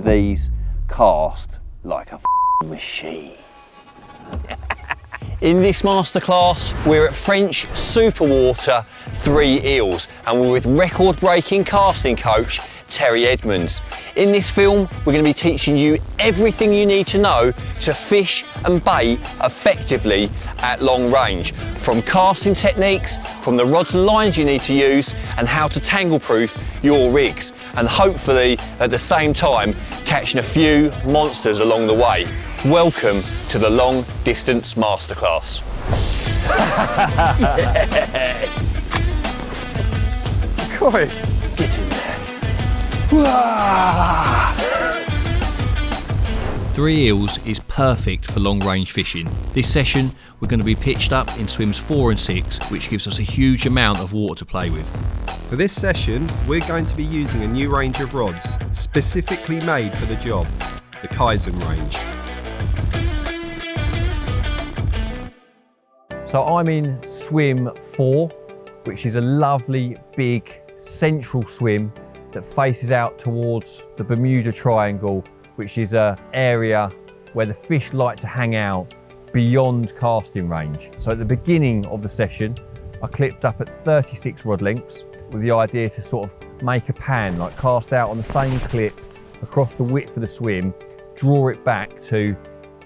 and these cast like a machine. In this masterclass, we're at French Superwater 3 Eels, and we're with record-breaking casting coach Terry Edmonds. In this film, we're going to be teaching you everything you need to know to fish and bait effectively at long range, from casting techniques, from the rods and lines you need to use, and how to tangle-proof your rigs, and hopefully at the same time catching a few monsters along the way. Welcome to the Long Distance Masterclass. Corey, get in there. 3 Eels is perfect for long range fishing. This session we're going to be pitched up in swims 4 and 6, which gives us a huge amount of water to play with. For this session, we're going to be using a new range of rods, specifically made for the job, the Kaizen range. So I'm in swim 4, which is a lovely big central swim that faces out towards the Bermuda Triangle, which is an area where the fish like to hang out beyond casting range. So at the beginning of the session, I clipped up at 36 rod lengths with the idea to sort of make a pan, like cast out on the same clip across the width of the swim, draw it back to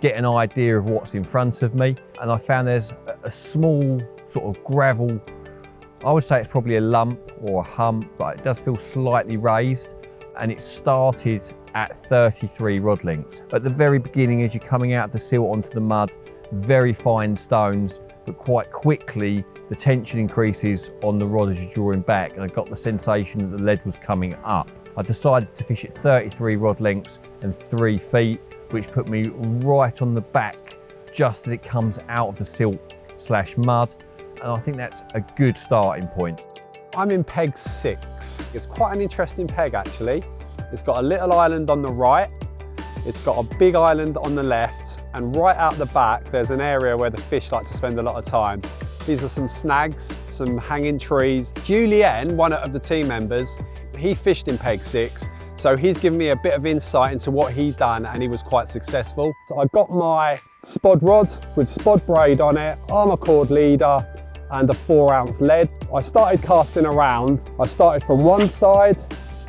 get an idea of what's in front of me. And I found there's a small sort of gravel, I would say it's probably a lump or a hump, but it does feel slightly raised, and it started at 33 rod lengths. At the very beginning, as you're coming out of the silt onto the mud, very fine stones, but quite quickly the tension increases on the rod as you're drawing back, and I got the sensation that the lead was coming up. I decided to fish at 33 rod lengths and 3 feet, which put me right on the back just as it comes out of the silt/mud, and I think that's a good starting point. I'm in peg 6. It's quite an interesting peg actually. It's got a little island on the right, it's got a big island on the left, and right out the back there's an area where the fish like to spend a lot of time. These are some snags, some hanging trees. Julien, one of the team members, he fished in peg 6, so he's given me a bit of insight into what he'd done, and he was quite successful. So I've got my spod rod with spod braid on it, armour cord leader, and a 4-ounce lead. I started casting around. I started from one side,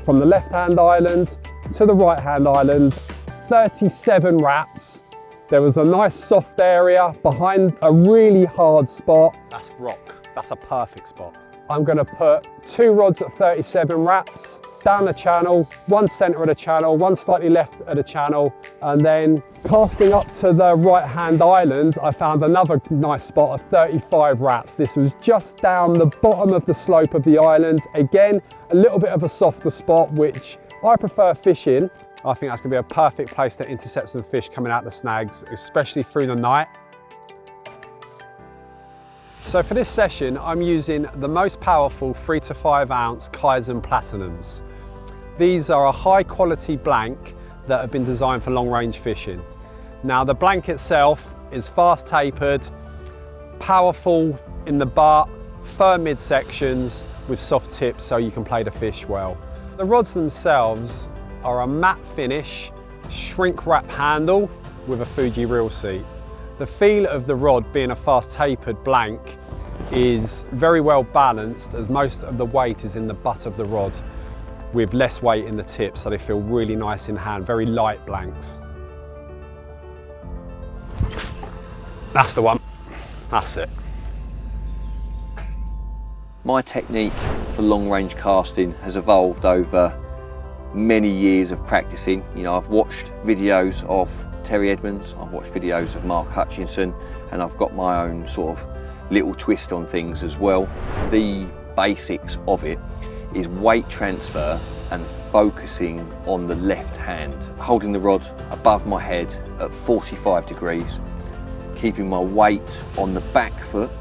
from the left-hand island to the right-hand island, 37 wraps. There was a nice soft area behind a really hard spot. That's rock, that's a perfect spot. I'm gonna put 2 rods at 37 wraps, down the channel, one centre of the channel, one slightly left of the channel, and then casting up to the right-hand island, I found another nice spot of 35 wraps. This was just down the bottom of the slope of the island. Again, a little bit of a softer spot, which I prefer fishing. I think that's gonna be a perfect place to intercept some fish coming out the snags, especially through the night. So for this session, I'm using the most powerful 3 to 5 ounce Kaizen Platinums. These are a high quality blank that have been designed for long range fishing. Now the blank itself is fast tapered, powerful in the butt, firm midsections with soft tips so you can play the fish well. The rods themselves are a matte finish, shrink wrap handle with a Fuji reel seat. The feel of the rod being a fast tapered blank is very well balanced, as most of the weight is in the butt of the rod with less weight in the tip, so they feel really nice in hand, very light blanks. That's the one, that's it. My technique for long range casting has evolved over many years of practicing. You know, I've watched videos of Terry Edmonds, I've watched videos of Mark Hutchinson, and I've got my own sort of little twist on things as well. The basics of it is weight transfer and focusing on the left hand, holding the rod above my head at 45 degrees, keeping my weight on the back foot.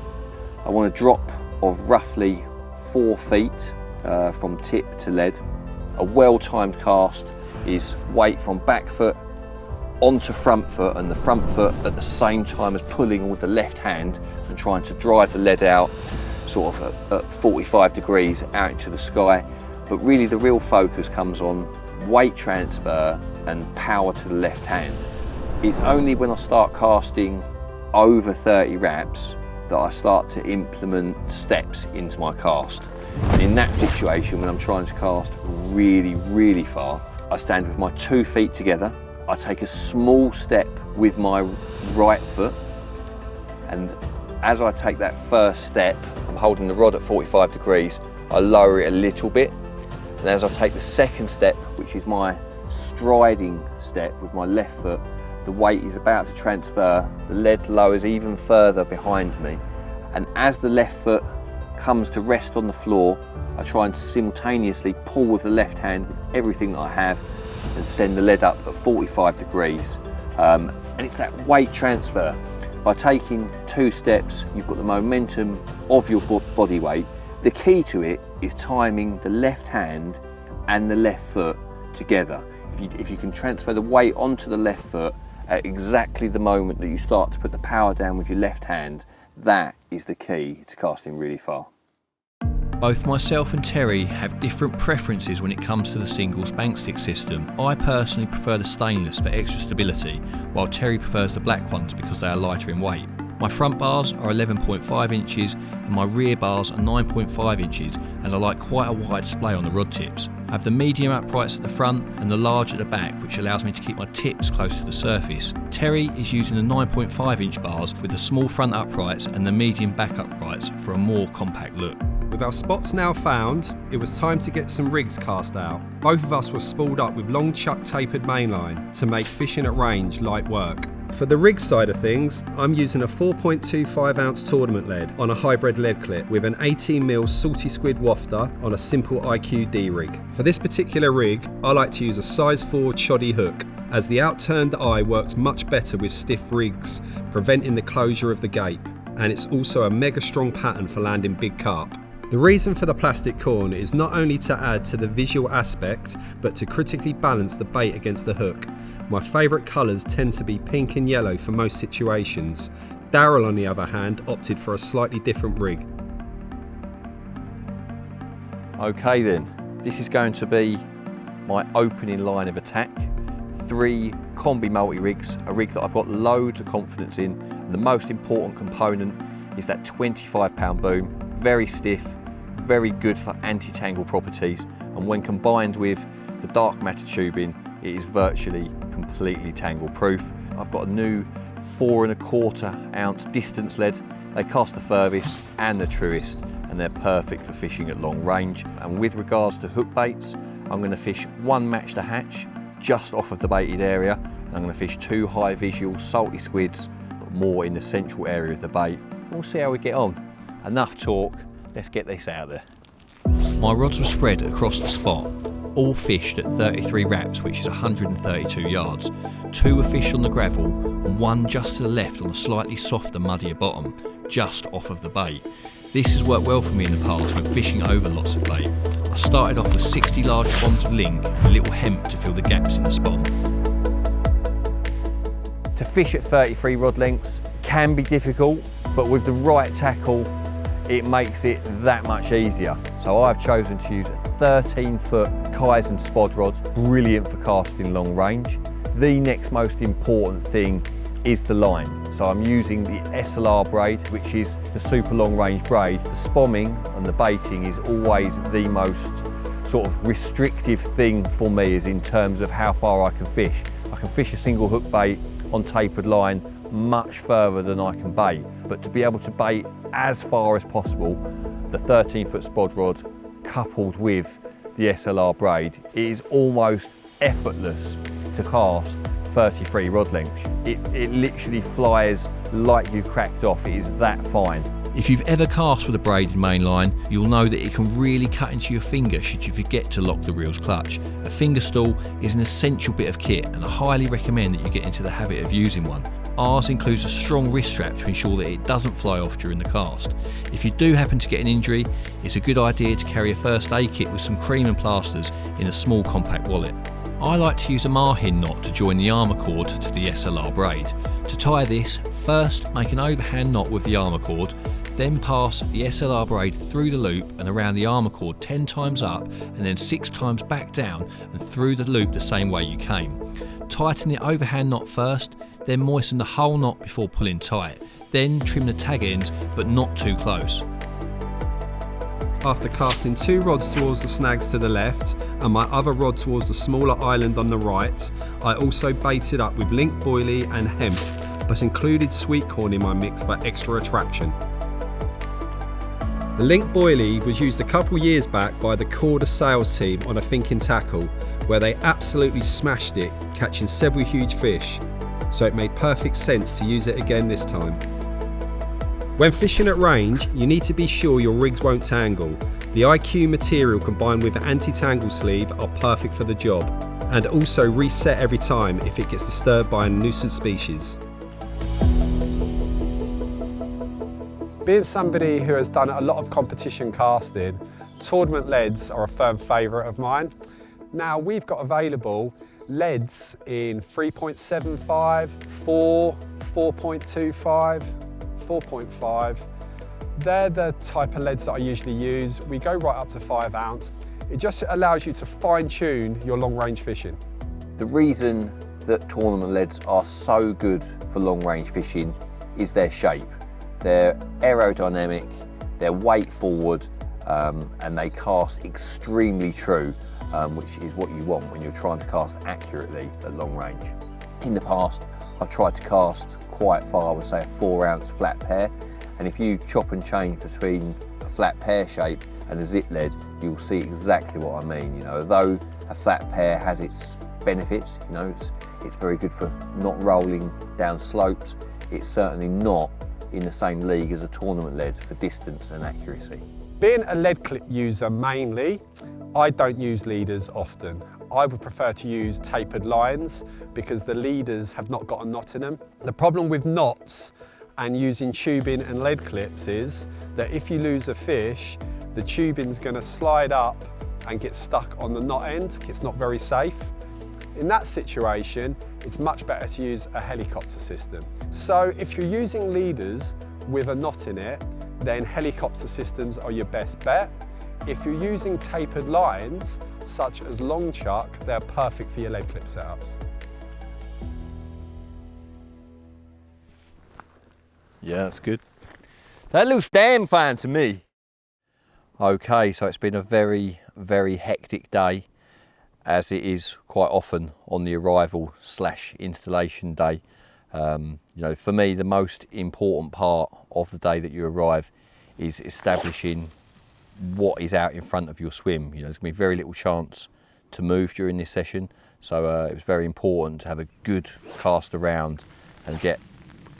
I want a drop of roughly 4 feet from tip to lead. A well-timed cast is weight from back foot onto front foot, and the front foot at the same time as pulling with the left hand and trying to drive the lead out sort of at 45 degrees out into the sky. But really the real focus comes on weight transfer and power to the left hand. It's only when I start casting over 30 wraps that I start to implement steps into my cast. And in that situation, when I'm trying to cast really, really far, I stand with my 2 feet together. I take a small step with my right foot, and as I take that first step, I'm holding the rod at 45 degrees, I lower it a little bit, and as I take the second step, which is my striding step with my left foot, the weight is about to transfer, the lead lowers even further behind me, and as the left foot comes to rest on the floor, I try and simultaneously pull with the left hand with everything that I have and send the lead up at 45 degrees. And it's that weight transfer. By taking 2 steps, you've got the momentum of your body weight. The key to it is timing the left hand and the left foot together. If you can transfer the weight onto the left foot at exactly the moment that you start to put the power down with your left hand, that is the key to casting really far. Both myself and Terry have different preferences when it comes to the singles bank stick system. I personally prefer the stainless for extra stability, while Terry prefers the black ones because they are lighter in weight. My front bars are 11.5 inches and my rear bars are 9.5 inches, as I like quite a wide splay on the rod tips. I have the medium uprights at the front and the large at the back, which allows me to keep my tips close to the surface. Terry is using the 9.5 inch bars with the small front uprights and the medium back uprights for a more compact look. With our spots now found, it was time to get some rigs cast out. Both of us were spooled up with long chuck tapered mainline to make fishing at range light work. For the rig side of things, I'm using a 4.25 ounce tournament lead on a hybrid lead clip with an 18mm salty squid wafter on a simple IQD rig. For this particular rig, I like to use a size 4 choddy hook, as the outturned eye works much better with stiff rigs, preventing the closure of the gape, and it's also a mega strong pattern for landing big carp. The reason for the plastic corn is not only to add to the visual aspect, but to critically balance the bait against the hook. My favourite colours tend to be pink and yellow for most situations. Darrell, on the other hand, opted for a slightly different rig. Okay then, this is going to be my opening line of attack. 3 combi multi-rigs, a rig that I've got loads of confidence in, and the most important component is that 25-pound boom. Very stiff, very good for anti-tangle properties, and when combined with the dark matter tubing, it is virtually completely tangle proof. I've got a new 4.25 ounce distance lead. They cast the furthest and the truest, and they're perfect for fishing at long range. And with regards to hook baits, I'm going to fish 1 match to hatch just off of the baited area, and I'm going to fish 2 high visual salty squids, but more in the central area of the bait. We'll see how we get on. Enough talk, let's get this out there. My rods were spread across the spot, all fished at 33 wraps, which is 132 yards. 2 were fished on the gravel and 1 just to the left on a slightly softer, muddier bottom, just off of the bait. This has worked well for me in the past when fishing over lots of bait. I started off with 60 large bombs of ling and a little hemp to fill the gaps in the spot. To fish at 33 rod lengths can be difficult, but with the right tackle, it makes it that much easier. So I've chosen to use a 13-foot Kaizen spod rod, brilliant for casting long range. The next most important thing is the line. So I'm using the SLR braid, which is the super long range braid. The spomming and the baiting is always the most sort of restrictive thing for me, is in terms of how far I can fish. I can fish a single hook bait on tapered line much further than I can bait, but to be able to bait as far as possible, the 13-foot spod rod coupled with the SLR braid, it is almost effortless to cast 33 rod lengths. It literally flies like you cracked off. It is that fine. If you've ever cast with a braided main line, you'll know that it can really cut into your finger should you forget to lock the reel's clutch. A finger stool is an essential bit of kit, and I highly recommend that you get into the habit of using one. Ours includes a strong wrist strap to ensure that it doesn't fly off during the cast. If you do happen to get an injury, it's a good idea to carry a first aid kit with some cream and plasters in a small compact wallet. I like to use a Marhin knot to join the armour cord to the SLR braid. To tie this, first make an overhand knot with the armour cord, Then pass the SLR braid through the loop and around the armour cord 10 times up and then 6 times back down and through the loop the same way you came. Tighten the overhand knot first, then moisten the whole knot before pulling tight. Then trim the tag ends, but not too close. After casting 2 rods towards the snags to the left and my other rod towards the smaller island on the right, I also baited up with link boilie and hemp, but included sweet corn in my mix for extra attraction. The link boilie was used a couple years back by the Korda sales team on a thinking tackle, where they absolutely smashed it, catching several huge fish, so it made perfect sense to use it again this time. When fishing at range, you need to be sure your rigs won't tangle. The IQ material combined with the anti-tangle sleeve are perfect for the job, and also reset every time if it gets disturbed by a nuisance species. Being somebody who has done a lot of competition casting, tournament leads are a firm favourite of mine. Now we've got available leads in 3.75, 4, 4.25, 4.5. They're the type of leads that I usually use. We go right up to 5 ounce. It just allows you to fine tune your long range fishing. The reason that tournament leads are so good for long range fishing is their shape. They're aerodynamic, they're weight forward, and they cast extremely true, which is what you want when you're trying to cast accurately at long range. In the past, I've tried to cast quite far, I would say a 4 ounce flat pair, and if you chop and change between a flat pear shape and a zip lead, you'll see exactly what I mean. You know, although a flat pear has its benefits, you know, it's very good for not rolling down slopes, it's certainly not in the same league as a tournament lead for distance and accuracy. Being a lead clip user mainly, I don't use leaders often. I would prefer to use tapered lines because the leaders have not got a knot in them. The problem with knots and using tubing and lead clips is that if you lose a fish, the tubing's going to slide up and get stuck on the knot end. It's not very safe. In that situation, it's much better to use a helicopter system. So if you're using leaders with a knot in it, then helicopter systems are your best bet. If you're using tapered lines, such as long chuck, they're perfect for your lead clip setups. Yeah, that's good. That looks damn fine to me. Okay, so it's been a very, very hectic day, as it is quite often on the arrival / installation day. You know, for me, the most important part of the day that you arrive is establishing what is out in front of your swim. You know, there's going to be very little chance to move during this session, so it was very important to have a good cast around and get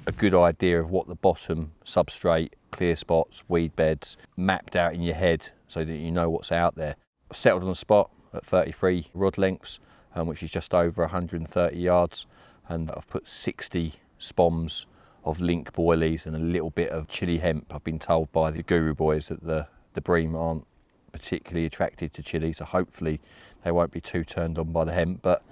a good idea of what the bottom substrate, clear spots, weed beds, mapped out in your head so that you know what's out there. I've settled on a spot at 33 rod lengths, which is just over 130 yards, and I've put 60 spoms of link boilies and a little bit of chili hemp. I've been told by the guru boys that the bream aren't particularly attracted to chili, so hopefully they won't be too turned on by the hemp. But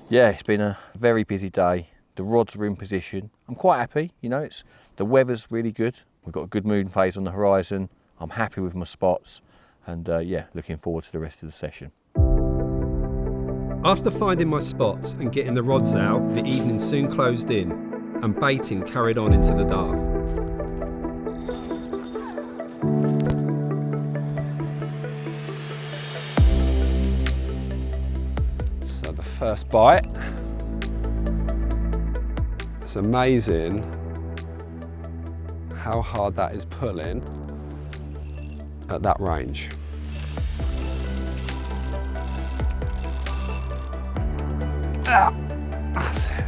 yeah, it's been a very busy day. The rods are in position. I'm quite happy, you know, the weather's really good. We've got a good moon phase on the horizon. I'm happy with my spots, and yeah, looking forward to the rest of the session. After finding my spots and getting the rods out, the evening soon closed in, and baiting carried on into the dark. So the first bite. It's amazing how hard that is pulling at that range. That's it.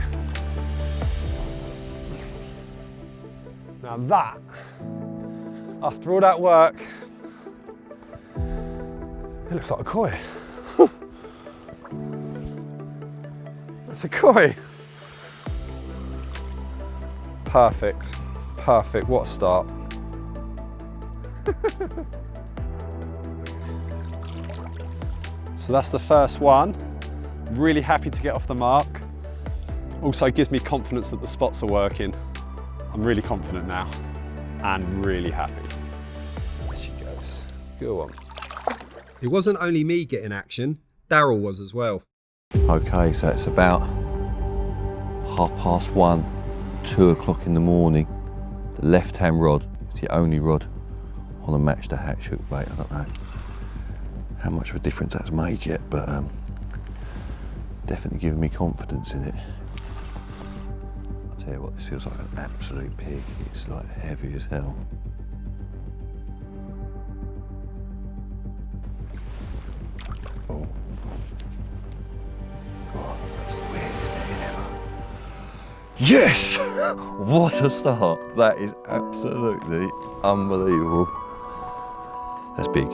Now that, after all that work, it looks like a koi. That's a koi. Perfect, perfect, what a start. So that's the first one. Really happy to get off the mark. Also gives me confidence that the spots are working. I'm really confident now. and really happy. There she goes. Go on. It wasn't only me getting action, Darrell was as well. Okay, so it's about 1:30, 2 o'clock in the morning. The left-hand rod is the only rod on a match to hatch hook bait. I don't know how much of a difference that's made yet, but definitely giving me confidence in it. I'll tell you what, this feels like an absolute pig. It's like heavy as hell. Oh. God, that's the weirdest thing ever. Yes! What a start. That is absolutely unbelievable. That's big.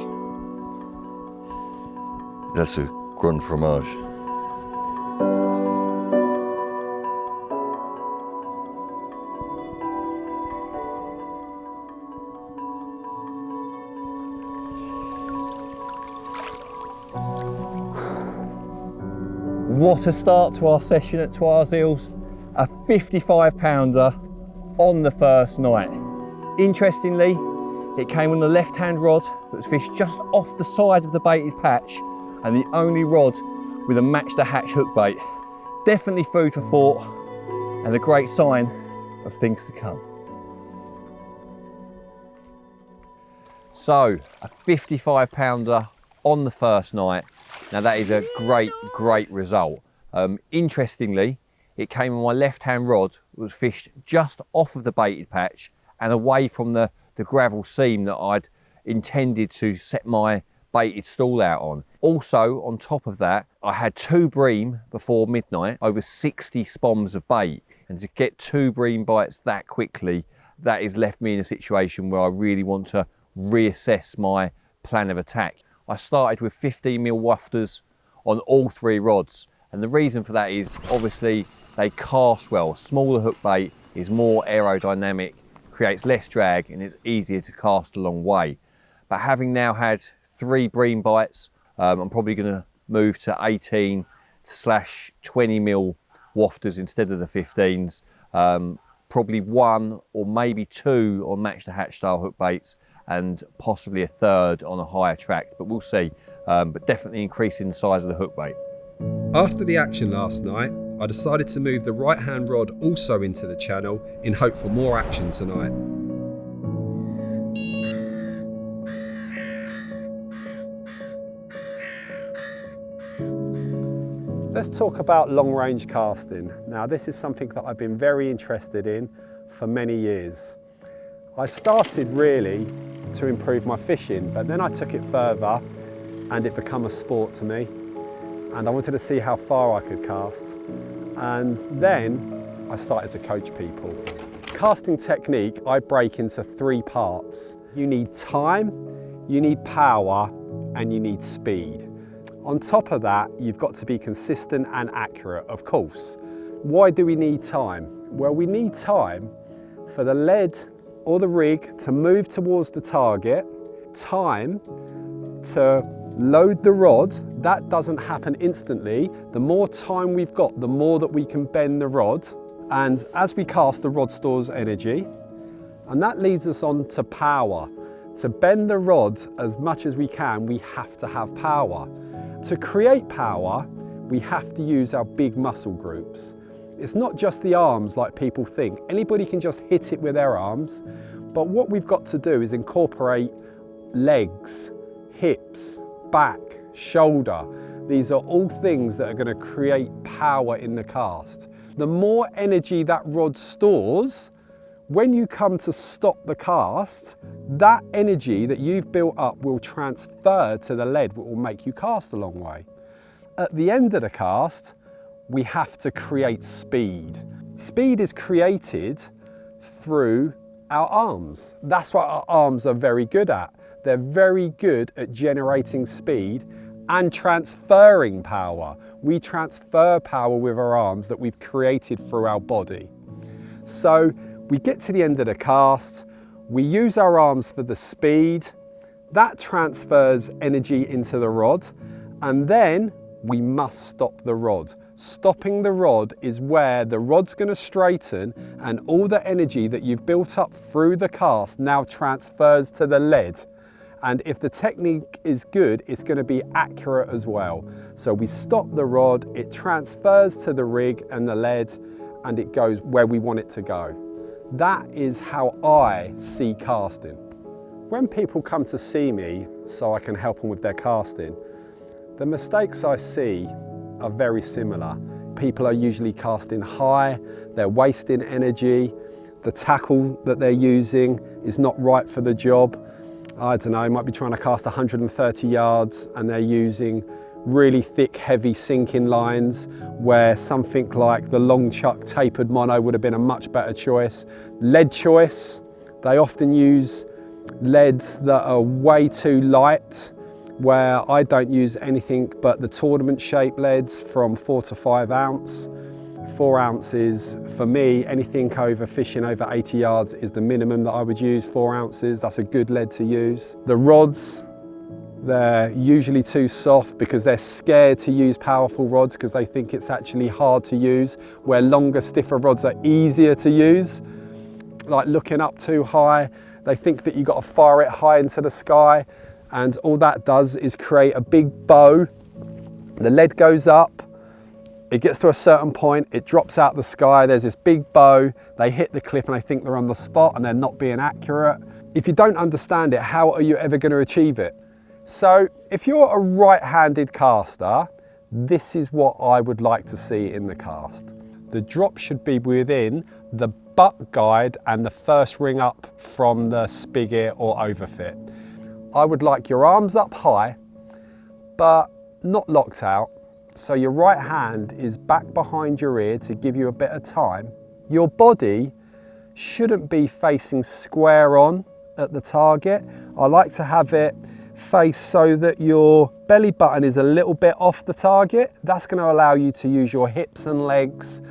That's a Grand Fromage. What a start to our session at Twi's Eels. A 55 pounder on the first night. Interestingly, it came on the left-hand rod that was fished just off the side of the baited patch and the only rod with a match to hatch hook bait. Definitely food for thought and a great sign of things to come. So, a 55 pounder on the first night. Now that is a great result. Interestingly, it came on my left-hand rod, it was fished just off of the baited patch and away from the gravel seam that I'd intended to set my baited stall out on. Also, on top of that, I had 2 bream before midnight, over 60 spoms of bait. And to get 2 bream bites that quickly, that has left me in a situation where I really want to reassess my plan of attack. I started with 15mm wafters on all 3 rods. And the reason for that is obviously they cast well. Smaller hook bait is more aerodynamic, creates less drag, and it's easier to cast a long way. But having now had 3 bream bites, I'm probably going to move to 18/20mm wafters instead of the 15s. Probably 1 or maybe 2 on match to hatch style hook baits, and possibly a 3rd on a higher track, but we'll see. But definitely increasing the size of the hook bait. After the action last night, I decided to move the right-hand rod also into the channel in hope for more action tonight. Let's talk about long-range casting. Now, this is something that I've been very interested in for many years. I started really to improve my fishing, but then I took it further and it became a sport to me. And I wanted to see how far I could cast. And then I started to coach people. Casting technique, I break into 3 parts. You need time, you need power, and you need speed. On top of that, you've got to be consistent and accurate, of course. Why do we need time? Well, we need time for the lead or the rig to move towards the target, time to load the rod. That doesn't happen instantly. The more time we've got, the more that we can bend the rod. And as we cast, the rod stores energy. And that leads us on to power. To bend the rod as much as we can, we have to have power. To create power, we have to use our big muscle groups. It's not just the arms like people think. Anybody can just hit it with their arms. But what we've got to do is incorporate legs, hips, back, shoulder. These are all things that are going to create power in the cast. The more energy that rod stores, when you come to stop the cast, that energy that you've built up will transfer to the lead, which will make you cast a long way. At the end of the cast, we have to create speed. Speed is created through our arms. That's what our arms are very good at. They're very good at generating speed and transferring power. We transfer power with our arms that we've created through our body. So we get to the end of the cast, we use our arms for the speed, that transfers energy into the rod, and then we must stop the rod. Stopping the rod is where the rod's going to straighten and all the energy that you've built up through the cast now transfers to the lead. And if the technique is good, it's going to be accurate as well. So we stop the rod, it transfers to the rig and the lead, and it goes where we want it to go. That is how I see casting. When people come to see me so I can help them with their casting, the mistakes I see are very similar. People are usually casting high, they're wasting energy, the tackle that they're using is not right for the job. I don't know, might be trying to cast 130 yards and they're using really thick, heavy sinking lines where something like the long chuck tapered mono would have been a much better choice. Lead choice, they often use leads that are way too light, where I don't use anything but the tournament shape leads from 4 to 5 ounce. 4 ounces, for me, anything over fishing over 80 yards is the minimum that I would use, 4 ounces. That's a good lead to use. The rods, they're usually too soft because they're scared to use powerful rods because they think it's actually hard to use, where longer, stiffer rods are easier to use. Like looking up too high, they think that you've got to fire it high into the sky, and all that does is create a big bow. The lead goes up, it gets to a certain point, it drops out the sky, there's this big bow, they hit the cliff and they think they're on the spot and they're not being accurate. If you don't understand it, how are you ever going to achieve it? So if you're a right-handed caster, this is what I would like to see in the cast. The drop should be within the butt guide and the first ring up from the spigot or overfit. I would like your arms up high, but not locked out. So your right hand is back behind your ear to give you a bit of time. Your body shouldn't be facing square on at the target. I like to have it face so that your belly button is a little bit off the target. That's going to allow you to use your hips and legs,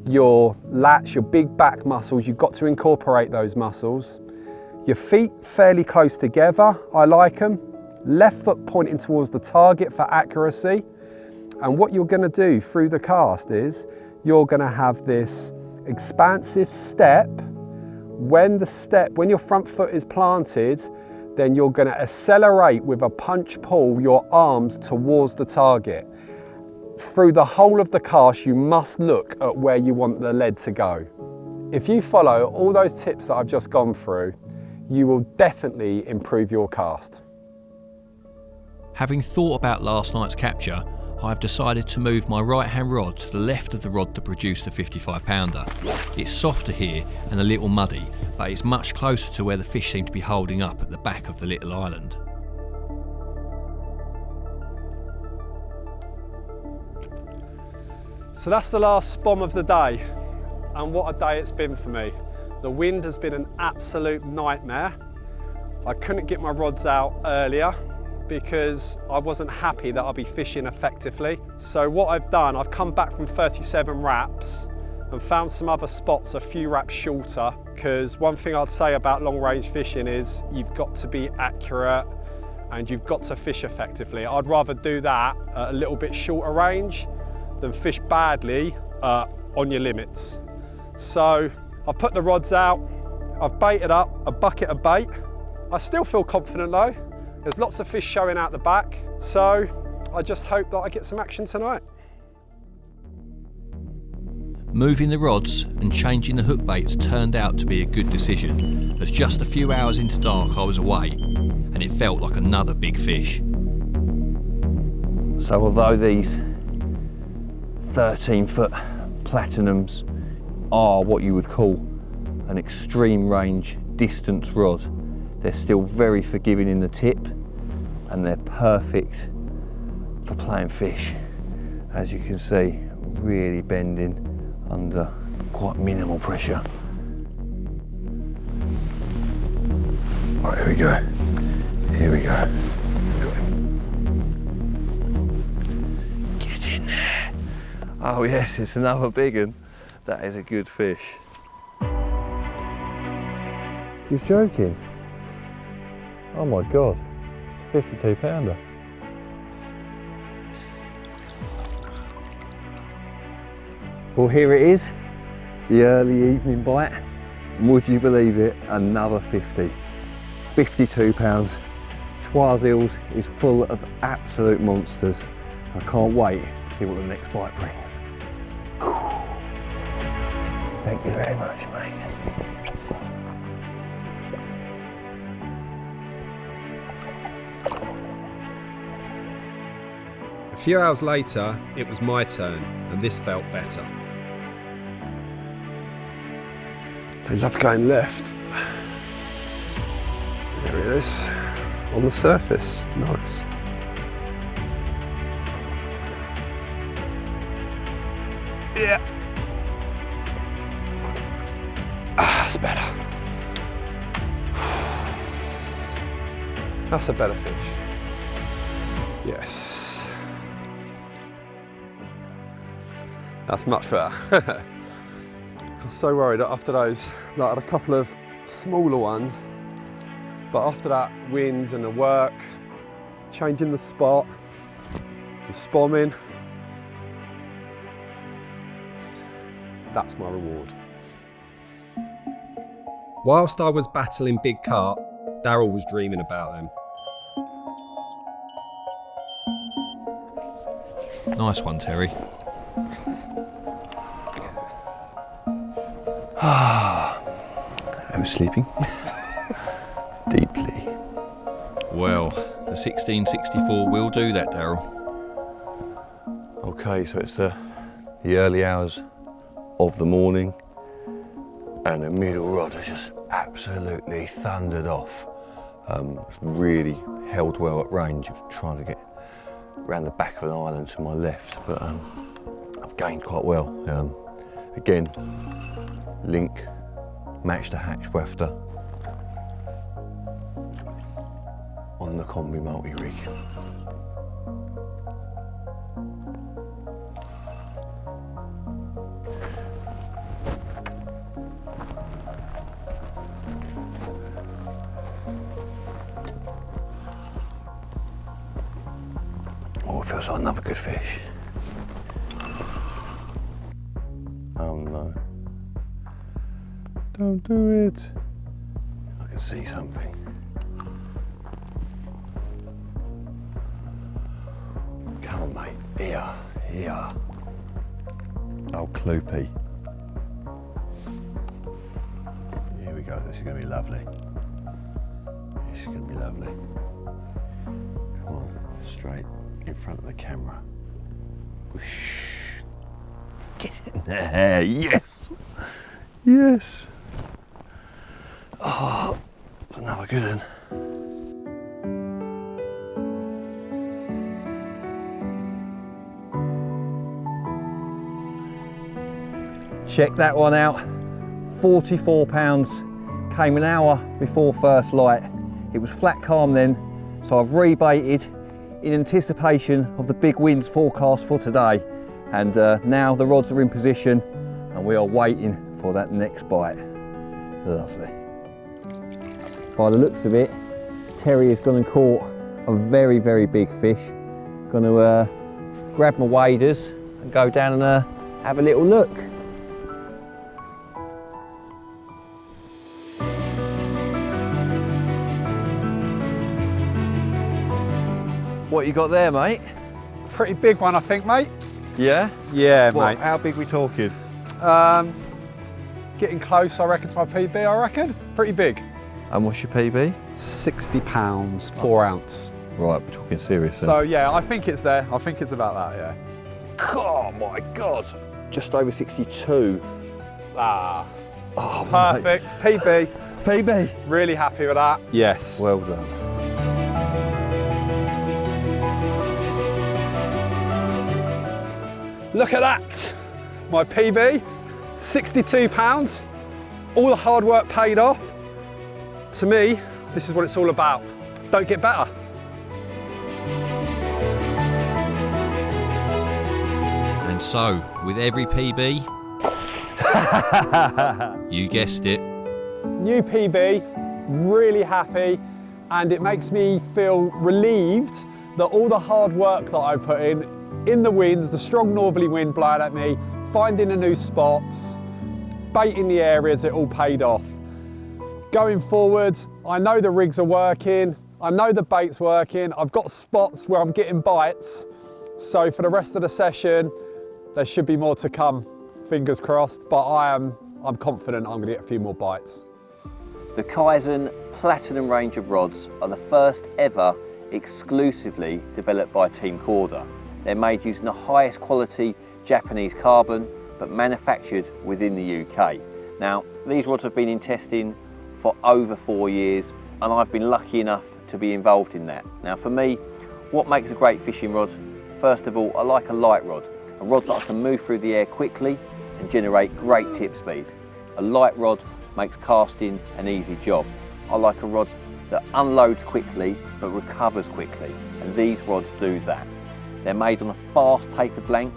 your lats, your big back muscles. You've got to incorporate those muscles. Your feet fairly close together, I like them. Left foot pointing towards the target for accuracy. And what you're going to do through the cast is you're going to have this expansive step. When your front foot is planted, then you're going to accelerate with a punch pull your arms towards the target. Through the whole of the cast, you must look at where you want the lead to go. If you follow all those tips that I've just gone through, you will definitely improve your cast. Having thought about last night's capture, I've decided to move my right hand rod to the left of the rod that produced the 55 pounder. It's softer here and a little muddy, but it's much closer to where the fish seem to be holding up at the back of the little island. So that's the last spom of the day, and what a day it's been for me. The wind has been an absolute nightmare. I couldn't get my rods out earlier because I wasn't happy that I'll be fishing effectively. So what I've done, I've come back from 37 wraps and found some other spots a few wraps shorter, because one thing I'd say about long range fishing is you've got to be accurate and you've got to fish effectively. I'd rather do that at a little bit shorter range than fish badly on your limits. So I've put the rods out, I've baited up a bucket of bait. I still feel confident though. There's lots of fish showing out the back, so I just hope that I get some action tonight. Moving the rods and changing the hook baits turned out to be a good decision, as just a few hours into dark I was away and it felt like another big fish. So although these 13-foot platinums are what you would call an extreme range distance rod, they're still very forgiving in the tip and they're perfect for playing fish. As you can see, really bending under quite minimal pressure. Right, here we go. Here we go. Get in there. Oh yes, it's another big one. That is a good fish. You're joking? Oh my God, 52 pounder. Well, here it is, the early evening bite. And would you believe it, another 50. 52 pounds. Trois Îles is full of absolute monsters. I can't wait to see what the next bite brings. Thank you very much, mate. A few hours later, it was my turn, and this felt better. They love going left. There it is, on the surface. Nice. Yeah. That's better. That's a better fish. Yes. That's much better. I was so worried after those, like I had a couple of smaller ones, but after that wind and the work, changing the spot, the spomming, that's my reward. Whilst I was battling big carp, Darrell was dreaming about them. Nice one, Terry. I was sleeping deeply. Well, the 1664 will do that, Darrell. Okay, so it's the early hours of the morning and the middle rod has just absolutely thundered off. It's really held well at range. I was trying to get around the back of an island to my left, but I've gained quite well. Again, link, match the hatch wafter on the combi multi-rig. Oh, it feels like another good fish. Oh no. Don't do it. I can see something. Come on, mate. Here, here. Oh, Kloopy. Here we go. This is going to be lovely. This is going to be lovely. Come on, straight in front of the camera. Whoosh. Get in there. Yes. Yes. Oh, that's another good one. Check that one out. 44 pounds. Came an hour before first light. It was flat calm then, so I've rebaited in anticipation of the big winds forecast for today. And now the rods are in position and we are waiting for that next bite. Lovely. By the looks of it, Terry has gone and caught a very, very big fish. Going to grab my waders and go down and have a little look. What you got there, mate? Pretty big one, I think, mate. Yeah? Yeah, What, mate. how big we talking? Getting close, I reckon, to my PB, I reckon. Pretty big. And what's your PB? 60 pounds, 4 ounce. Right, we're talking serious then. So yeah, I think it's there. I think it's about that, yeah. Oh my God. Just over 62. Ah, Oh, perfect. PB. PB? Really happy with that. Yes. Well done. Look at that. My PB, 62 pounds. All the hard work paid off. To me, this is what it's all about. Don't get better. And so, with every PB, you guessed it, New PB, really happy, and it makes me feel relieved that all the hard work that I put in the winds, the strong northerly wind blowing at me, finding the new spots, baiting the areas, it all paid off. Going forward, I know the rigs are working, I know the bait's working, I've got spots where I'm getting bites, so for the rest of the session, there should be more to come, fingers crossed, but I'm confident I'm gonna get a few more bites. The Kaizen Platinum range of rods are the first ever exclusively developed by Team Korda. They're made using the highest quality Japanese carbon, but manufactured within the UK. Now, these rods have been in testing for over 4 years, and I've been lucky enough to be involved in that. Now, for me, what makes a great fishing rod? First of all, I like a light rod that I can move through the air quickly and generate great tip speed. A light rod makes casting an easy job. I like a rod that unloads quickly but recovers quickly, and these rods do that. They're made on a fast tapered blank,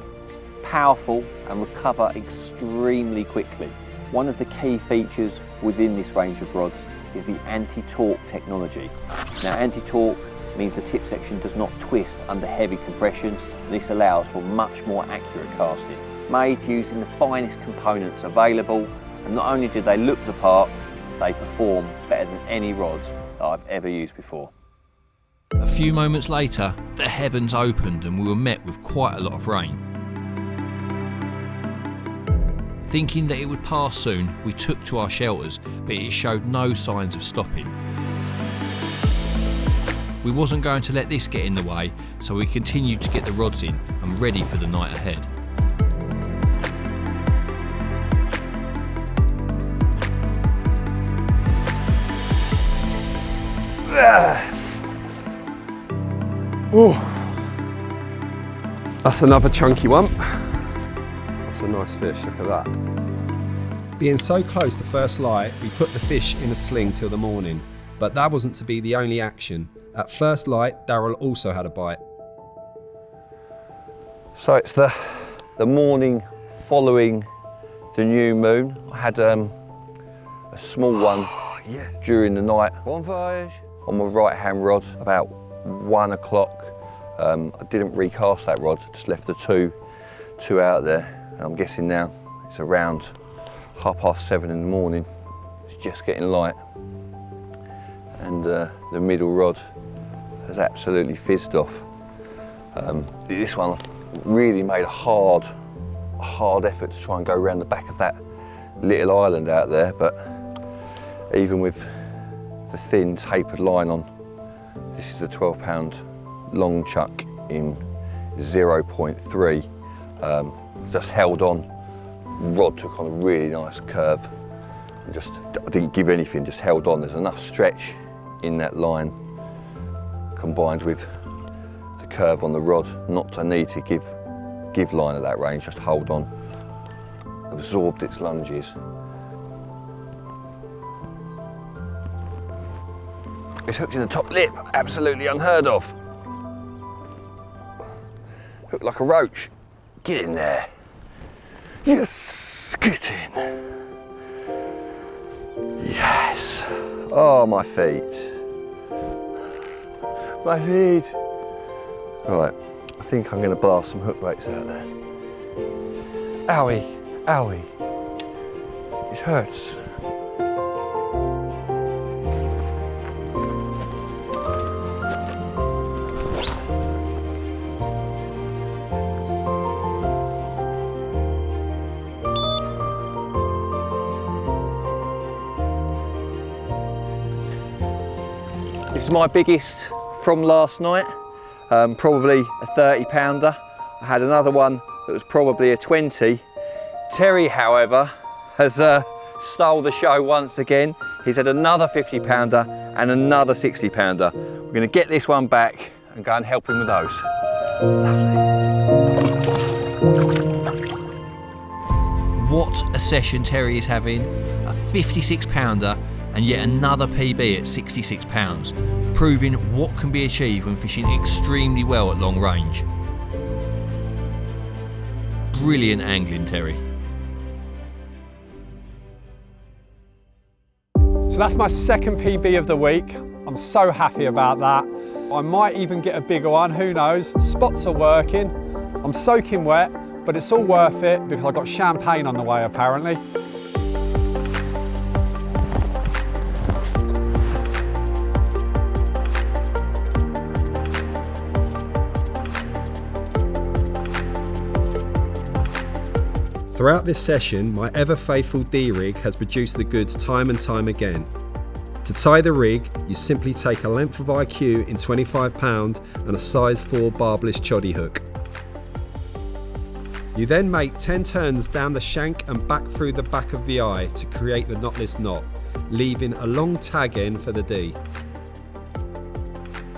powerful and recover extremely quickly. One of the key features within this range of rods is the anti-torque technology. Now, anti-torque means the tip section does not twist under heavy compression, and this allows for much more accurate casting. Made using the finest components available, and not only do they look the part, they perform better than any rods that I've ever used before. A few moments later, the heavens opened and we were met with quite a lot of rain. Thinking that it would pass soon, we took to our shelters, but it showed no signs of stopping. We wasn't going to let this get in the way, so we continued to get the rods in and ready for the night ahead. Oh, that's another chunky one. That's a nice fish, look at that. Being so close to first light, we put the fish in a sling till the morning, but that wasn't to be the only action. At first light, Darrell also had a bite. So it's the morning following the new moon. I had a small one during the night. Bon voyage. On my right hand rod about 1 o'clock. I didn't recast that rod, just left the two out there. And I'm guessing now it's around 7:30 in the morning. It's just getting light. And the middle rod has absolutely fizzed off. This one really made a hard effort to try and go around the back of that little island out there, but even with the thin tapered line on, this is a 12-pound long chuck in 0.3, just held on. Rod took on a really nice curve. I didn't give anything, just held on. There's enough stretch in that line combined with the curve on the rod not to need to give line at that range, just hold on. Absorbed its lunges. It's hooked in the top lip, absolutely unheard of. Hooked like a roach. Get in there. Yes, get in. Yes. Oh, my feet. My feet. Right, I think I'm going to blast some hook baits out there. Owie, owie. It hurts. This is my biggest from last night, probably a 30-pounder. I had another one that was probably a 20. Terry, however, has stole the show once again. He's had another 50-pounder and another 60-pounder. We're going to get this one back and go and help him with those. Lovely. What a session Terry is having. A 56-pounder and yet another PB at 66 pounds, proving what can be achieved when fishing extremely well at long range. Brilliant angling, Terry. So that's my second PB of the week. I'm so happy about that. I might even get a bigger one, who knows? Spots are working. I'm soaking wet. but it's all worth it because I got champagne on the way apparently. Throughout this session, my ever faithful D-rig has produced the goods time and time again. To tie the rig, you simply take a length of IQ in 25 pound and a size 4 barbless choddy hook. You then make 10 turns down the shank and back through the back of the eye to create the knotless knot, leaving a long tag end for the D.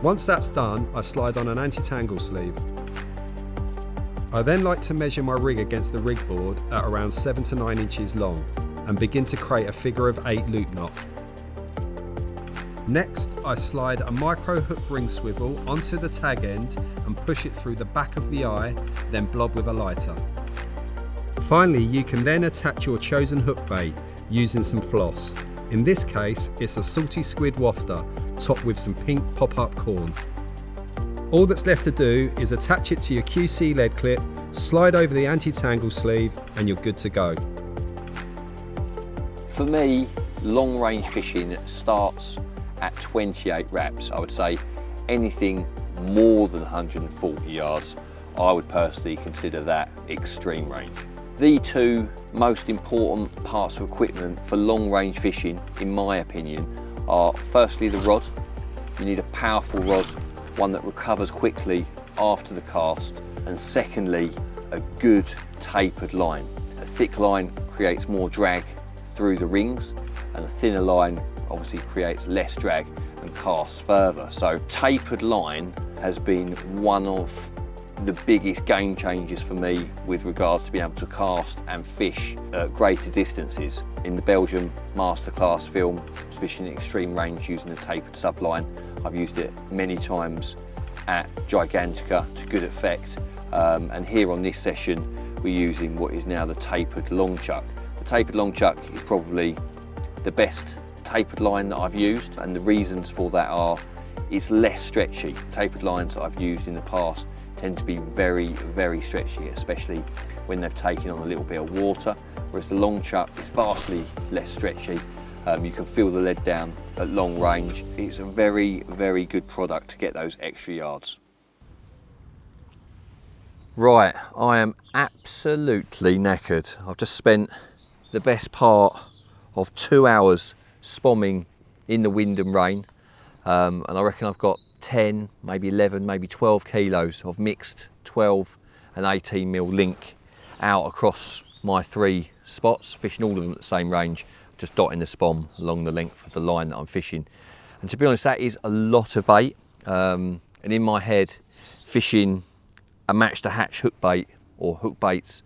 Once that's done, I slide on an anti-tangle sleeve. I then like to measure my rig against the rig board at around 7 to 9 inches long and begin to create a figure of 8 loop knot. Next, I slide a micro hook ring swivel onto the tag end and push it through the back of the eye, then blob with a lighter. Finally, you can then attach your chosen hook bait using some floss. In this case, it's a salty squid wafter topped with some pink pop-up corn. All that's left to do is attach it to your QC lead clip, slide over the anti-tangle sleeve, and you're good to go. For me, long range fishing starts at 28 wraps. I would say anything more than 140 yards, I would personally consider that extreme range. The two most important parts of equipment for long range fishing, in my opinion, are firstly the rod. You need a powerful rod, one that recovers quickly after the cast, and secondly, a good tapered line. A thick line creates more drag through the rings, and a thinner line obviously creates less drag and casts further. So tapered line has been one of the biggest game changers for me with regards to being able to cast and fish at greater distances. In the Belgian Masterclass film, fishing at extreme range using a tapered subline. I've used it many times at Gigantica to good effect, and here on this session we're using what is now the tapered long chuck. The tapered long chuck is probably the best tapered line that I've used, and the reasons for that are it's less stretchy. Tapered lines that I've used in the past tend to be very, very stretchy, especially when they've taken on a little bit of water, whereas the long chuck is vastly less stretchy. You can feel the lead down at long range. It's a very, very good product to get those extra yards. Right, I am absolutely knackered. I've just spent the best part of 2 hours spomming in the wind and rain, and I reckon I've got 10, maybe 11, maybe 12 kilos of mixed 12 and 18 mil link out across my 3 spots, fishing all of them at the same range, just dotting the spom along the length of the line that I'm fishing. And to be honest, that is a lot of bait, and in my head, fishing a match to hatch hook bait or hook baits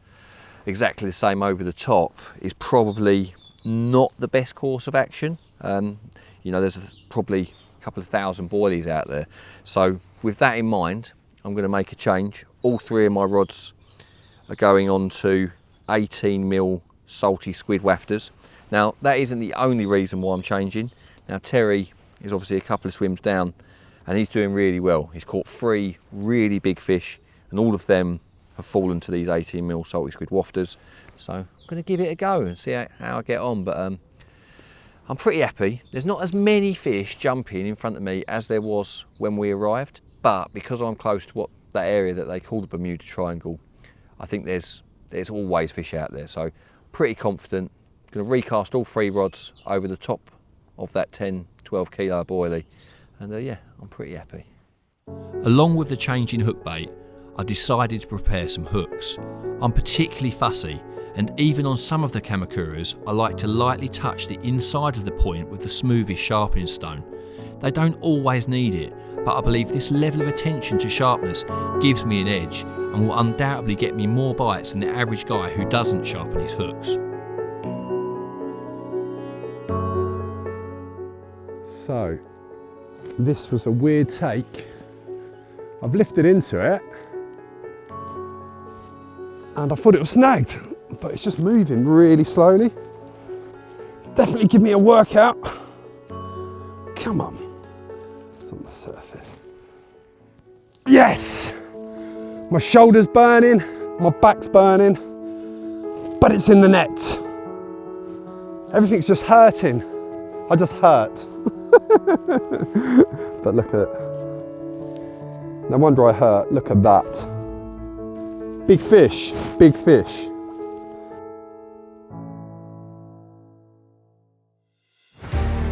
exactly the same over the top is probably not the best course of action. You know, there's probably a couple of thousand boilies out there. So with that in mind, I'm going to make a change. All 3 of my rods are going on to 18 mil salty squid wafters. Now that isn't the only reason why I'm changing. Now Terry is obviously a couple of swims down and he's doing really well. He's caught 3 really big fish and all of them have fallen to these 18 mil salty squid wafters. So I'm going to give it a go and see how I get on, but I'm pretty happy. There's not as many fish jumping in front of me as there was when we arrived, but because I'm close to that area that they call the Bermuda Triangle, I think there's always fish out there. So pretty confident. Going to recast all 3 rods over the top of that 10-12 kilo boilie, and yeah, I'm pretty happy. Along with the change in hook bait, I decided to prepare some hooks. I'm particularly fussy, and even on some of the Kamakuras, I like to lightly touch the inside of the point with the smoothest sharpening stone. They don't always need it, but I believe this level of attention to sharpness gives me an edge and will undoubtedly get me more bites than the average guy who doesn't sharpen his hooks. So, this was a weird take. I've lifted into it and I thought it was snagged, but it's just moving really slowly. It's definitely give me a workout. Come on, it's on the surface. Yes! My shoulder's burning, My back's burning, but it's in the net. Everything's just hurting. I just hurt. But look at it. No wonder I hurt. Look at that. Big fish, big fish.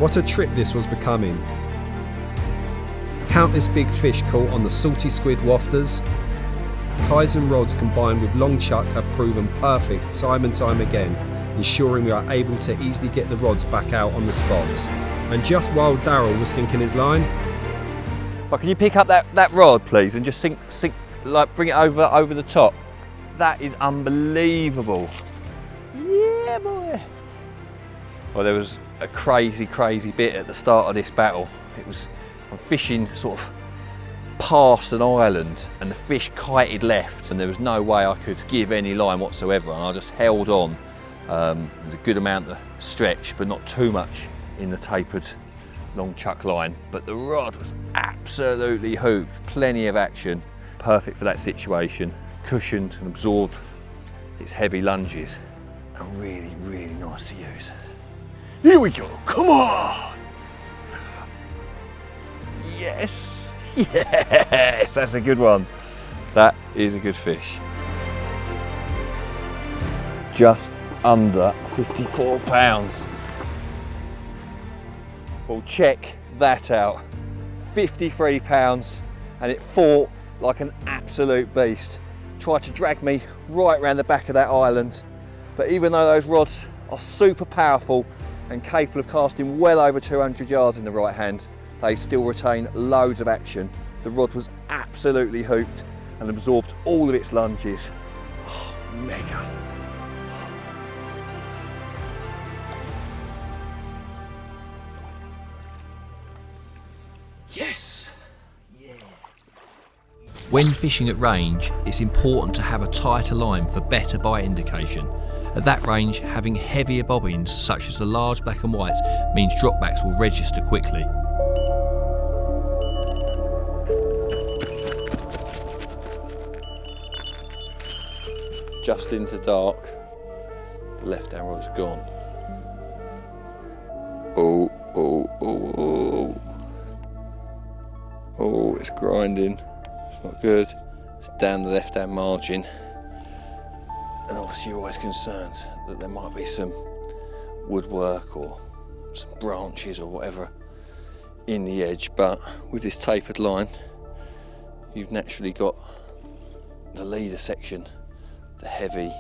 What a trip this was becoming. Countless big fish caught on the salty squid wafters. Kaizen rods combined with long chuck have proven perfect time and time again, ensuring we are able to easily get the rods back out on the spots. And just while Darrell was sinking his line, But can you pick up that rod, please, and just sink, like bring it over the top? That is unbelievable. Yeah, boy. Well, there was a crazy bit at the start of this battle. It was, I'm fishing sort of past an island and the fish kited left and there was no way I could give any line whatsoever, and I just held on. There's a good amount of stretch, but not too much in the tapered long chuck line. But the rod was absolutely hooked, plenty of action, perfect for that situation, cushioned and absorbed its heavy lunges, and really nice to use. Here we go, come on! Yes, yes, that's a good one. That is a good fish. Just under 54 pounds. Well, check that out. 53 pounds, and it fought like an absolute beast. Tried to drag me right around the back of that island, but even though those rods are super powerful and capable of casting well over 200 yards in the right hand, they still retain loads of action. The rod was absolutely hooked and absorbed all of its lunges. Oh, mega. Yes. Yeah. When fishing at range, it's important to have a tighter line for better bite indication. At that range, having heavier bobbins, such as the large black and whites, means dropbacks will register quickly. Just into dark, the left hand rod's gone. Oh, it's grinding, it's not good. It's down the left hand margin. And obviously you're always concerned that there might be some woodwork or some branches or whatever in the edge, but with this tapered line, you've naturally got the leader section, the heavy,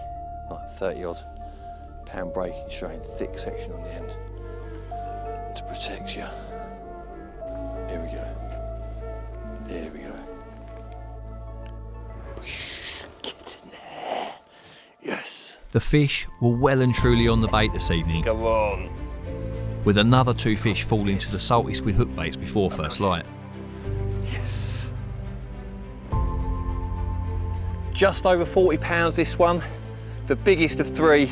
like 30 odd pound braking strain, thick section on the end to protect you. Here we go. There we go. Get in there. Yes. The fish were well and truly on the bait this evening, Come on. with another 2 fish falling to the salty squid hook baits before first light. Yes. Just over 40 pounds this one, the biggest of 3,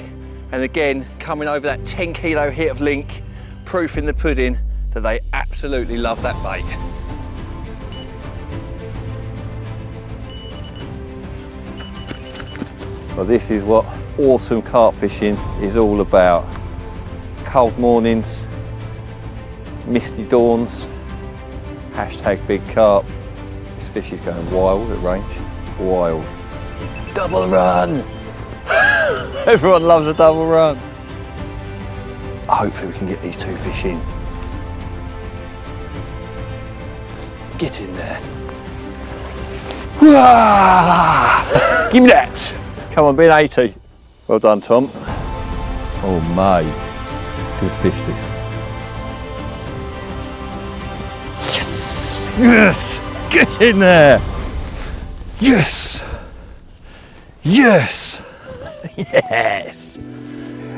and again coming over that 10 kilo hit of link, proof in the pudding that they absolutely love that bait. Well, this is what autumn carp fishing is all about. Cold mornings, misty dawns, hashtag big carp. This fish is going wild at range, wild. Double run! Everyone loves a double run. Hopefully we can get these 2 fish in. Get in there. Give me that! Come on, be an 80. Well done, Tom. Oh mate, good fish this. Yes! Yes! Get in there! Yes! Yes! Yes!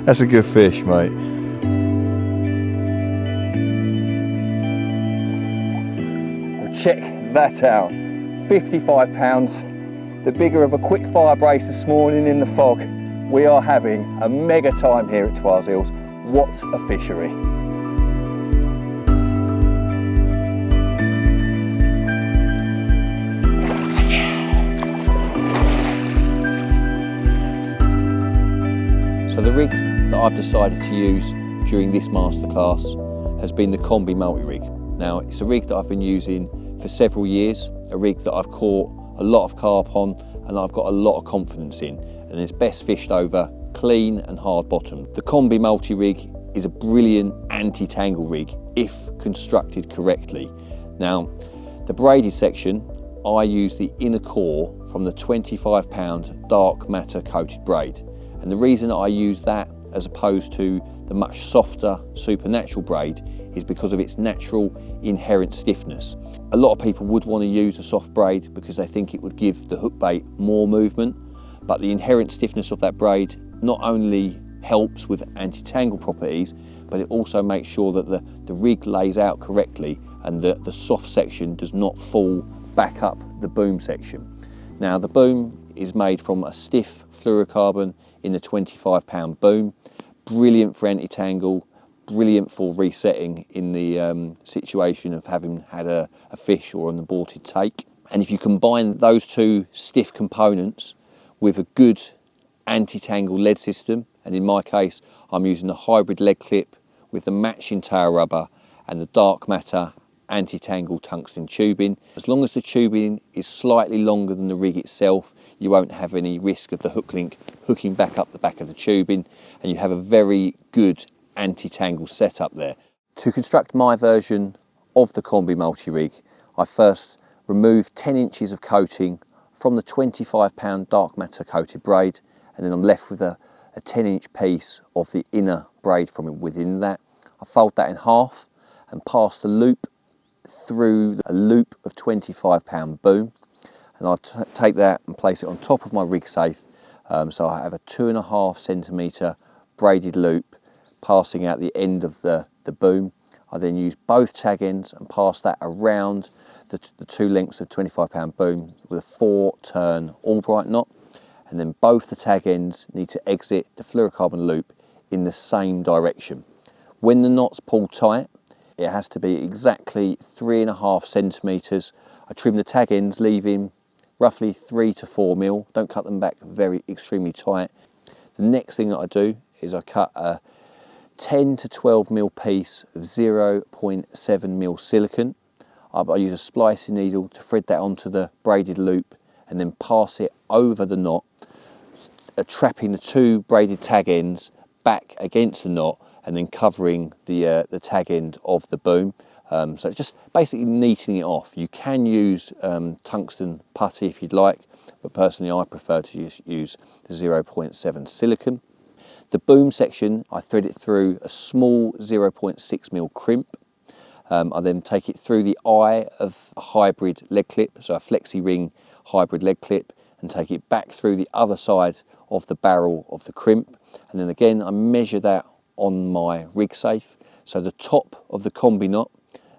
That's a good fish, mate. Well, check that out. 55 pounds. The bigger of a quick fire brace this morning in the fog. We are having a mega time here at Twas Hills. What a fishery. So the rig that I've decided to use during this masterclass has been the Combi multi-rig. Now it's a rig that I've been using for several years, a rig that I've caught a lot of carp on and I've got a lot of confidence in, and it's best fished over clean and hard bottom. The Combi multi-rig is a brilliant anti-tangle rig if constructed correctly. Now the braided section, I use the inner core from the 25-pound dark matter coated braid, and the reason I use that as opposed to the much softer supernatural braid is because of its natural inherent stiffness. A lot of people would want to use a soft braid because they think it would give the hook bait more movement, but the inherent stiffness of that braid not only helps with anti-tangle properties, but it also makes sure that the rig lays out correctly and that the soft section does not fall back up the boom section. Now the boom is made from a stiff fluorocarbon in the 25-pound boom. Brilliant for anti-tangle, brilliant for resetting in the situation of having had a fish or an aborted take. And if you combine those two stiff components with a good anti-tangle lead system, and in my case I'm using a hybrid lead clip with the matching tail rubber and the dark matter anti-tangle tungsten tubing. As long as the tubing is slightly longer than the rig itself, you won't have any risk of the hook link hooking back up the back of the tubing, and you have a very good anti-tangle setup there. To construct my version of the Combi multi-rig, I first removed 10 inches of coating from the 25-pound dark matter coated braid, and then I'm left with a 10-inch piece of the inner braid from within that. I fold that in half and pass the loop through a loop of 25-pound boom, and I'll take that and place it on top of my rig safe. So I have a 2.5 centimetre braided loop passing out the end of the boom. I then use both tag ends and pass that around the two lengths of 25-pound boom with a 4-turn Albright knot, and then both the tag ends need to exit the fluorocarbon loop in the same direction. When the knots pull tight, it has to be exactly 3.5 centimetres. I trim the tag ends, leaving roughly 3 to 4 mil. Don't cut them back very extremely tight. The next thing that I do is I cut a 10 to 12 mil piece of 0.7 mil silicone. I use a splicing needle to thread that onto the braided loop and then pass it over the knot, trapping the two braided tag ends back against the knot and then covering the tag end of the boom. So it's just basically neatening it off. You can use tungsten putty if you'd like, but personally I prefer to use the 0.7 silicone. The boom section, I thread it through a small 0.6 mil crimp. I then take it through the eye of a hybrid lead clip, so a flexi ring hybrid lead clip, and take it back through the other side of the barrel of the crimp. And then again, I measure that on my rig safe. So the top of the combi knot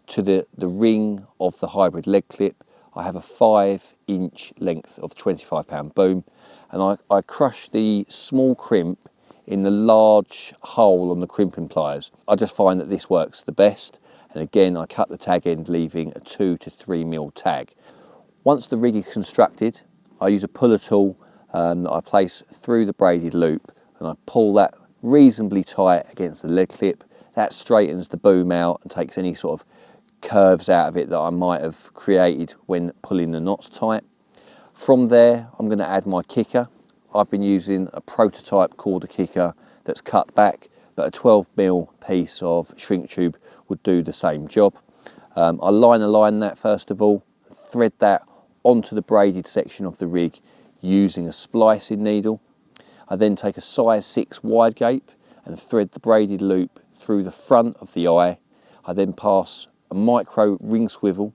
to the ring of the hybrid lead clip, I have a 5-inch length of 25-pound boom, and I crush the small crimp in the large hole on the crimping pliers. I just find that this works the best, and again I cut the tag end, leaving a 2 to 3 mil tag. Once the rig is constructed, I use a puller tool that I place through the braided loop, and I pull that reasonably tight against the lead clip. That straightens the boom out and takes any sort of curves out of it that I might have created when pulling the knots tight. From there, I'm going to add my kicker. I've been using a prototype Korda kicker that's cut back, but a 12 mil piece of shrink tube would do the same job. I line that first of all, thread that onto the braided section of the rig using a splicing needle. I then take a size 6 wide gape and thread the braided loop through the front of the eye. I then pass a micro ring swivel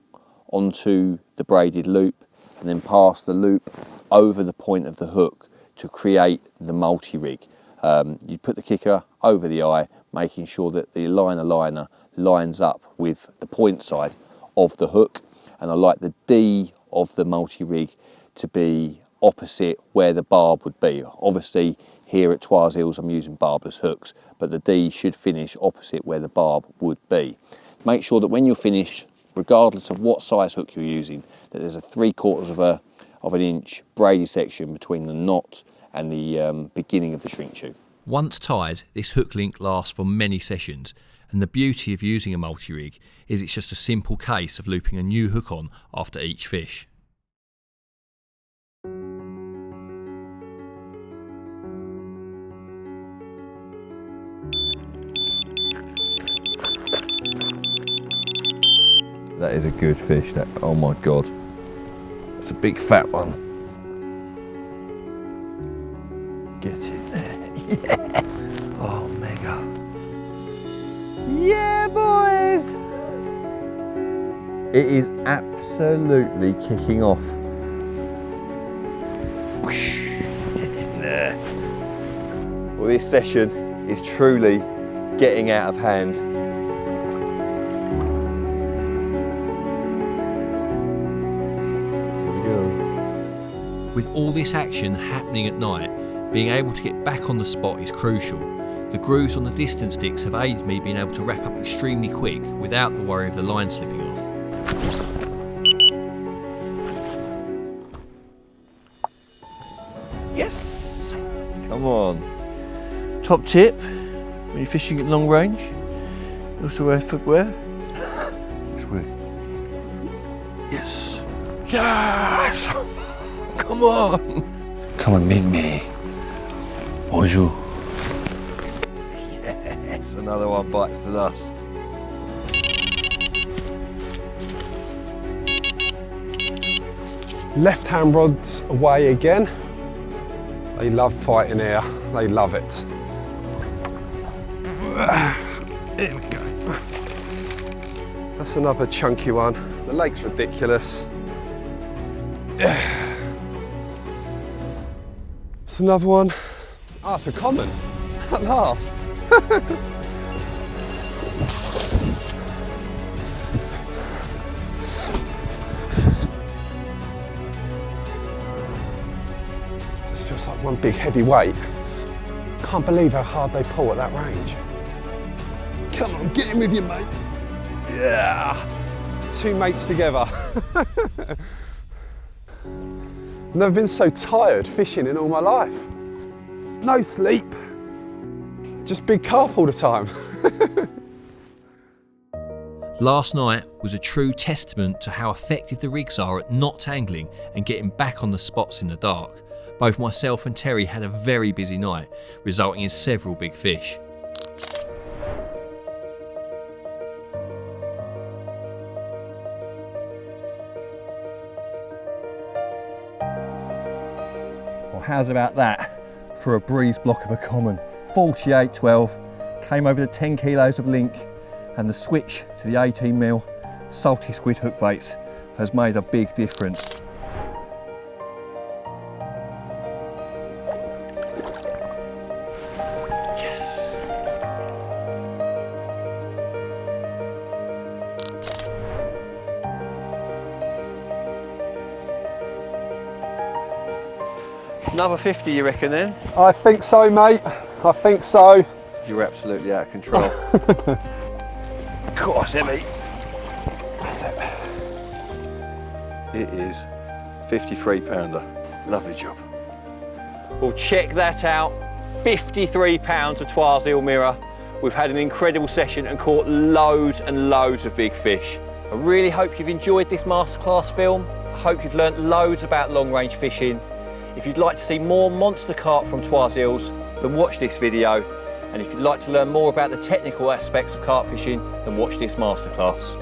onto the braided loop and then pass the loop over the point of the hook to create the multi-rig. You put the kicker over the eye, making sure that the liner lines up with the point side of the hook, and I like the D of the multi-rig to be opposite where the barb would be. Obviously here at Twiseals I'm using barbless hooks, but the D should finish opposite where the barb would be. Make sure that when you're finished, regardless of what size hook you're using, that there's a 3/4 of an inch braided section between the knot and the beginning of the shrink tube. Once tied, this hook link lasts for many sessions, and the beauty of using a multi-rig is it's just a simple case of looping a new hook on after each fish. That is a good fish, that, oh my God. It's a big fat one. Get in there, yeah. Oh, mega. Yeah, boys. It is absolutely kicking off. Whoosh. Get in there. Well, this session is truly getting out of hand. With all this action happening at night, being able to get back on the spot is crucial. The grooves on the distance sticks have aided me being able to wrap up extremely quick without the worry of the line slipping off. Yes! Come on. Top tip, when you're fishing at long range, you also wear footwear. Yes! Yes! Come on! Come and meet me. Bonjour. Yes, another one bites the dust. Left hand rod's away again. They love fighting here, they love it. Here we go. That's another chunky one. The lake's ridiculous. It's another one. Ah, it's a common, at last. This feels like one big heavy weight. Can't believe how hard they pull at that range. Come on, get in with your mate. Yeah. Two mates together. Never been so tired fishing in all my life. No sleep. Just big carp all the time. Last night was a true testament to how effective the rigs are at not angling and getting back on the spots in the dark. Both myself and Terry had a very busy night, resulting in several big fish. How's about that for a breeze block of a common? 48.12, came over the 10 kilos of link, and the switch to the 18mm salty squid hook baits has made a big difference. Another 50, you reckon then? I think so, mate. I think so. You're absolutely out of control. Gosh, Emmy. That's it. It is 53 pounder. Lovely job. Well, check that out. 53 pounds of Twice eel mirror. We've had an incredible session and caught loads and loads of big fish. I really hope you've enjoyed this masterclass film. I hope you've learnt loads about long range fishing. If you'd like to see more monster carp from Twice eels, then watch this video. And if you'd like to learn more about the technical aspects of carp fishing, then watch this masterclass.